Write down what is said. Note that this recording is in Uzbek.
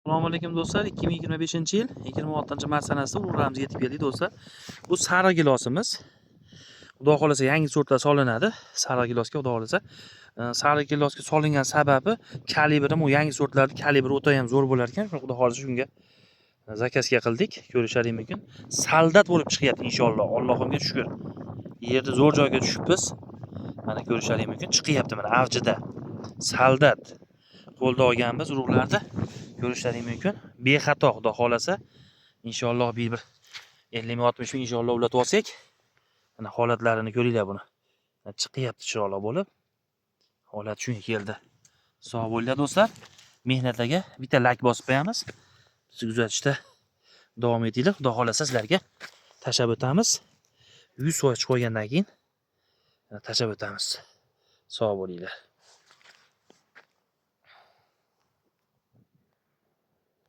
Assalomu alaykum do'stlar. 2025-yil 26-mart sanasida urug'larimizga yetib keldik do'stlar. Bu sariq gilosimiz. Xudo xolasa yangi sortlar solinadi. Sariq gilosga xudo xolasa. Sariq gilosga solingan sababi kalibri, bu yangi sortlarning kalibri o'ta ham zo'r bo'lar ekan. Xudo xolasa shunga zakazga qildik. Ko'rishlaringiz mumkin. Soldat bo'lib chiqyapti inshaalloh. Allohimga shukr. Yerda zo'r joyga tushibmiz. Mana ko'rishlaringiz mumkin. Chiqyapti mana avjida. Soldat qo'lda olganmiz urug'larda. Ko'rishlaringiz mumkin. Bexato xudo xolasa inshaalloh bir 50-60 ming inshaalloh ulatib olsak, mana holatlarini ko'ringlar buni. Chiqyapti chiroyli bo'lib. Holat shunga keldi. Sog' bo'linglar do'stlar. Mehnatlarga bitta like bosib qo'yamiz. Siz kuzatishda davom etinglar. Xudo xolasa sizlarga tashab o'tamiz. 100 chiqib qo'ygandan keyin tashab o'tamiz. Sog' bo'linglar.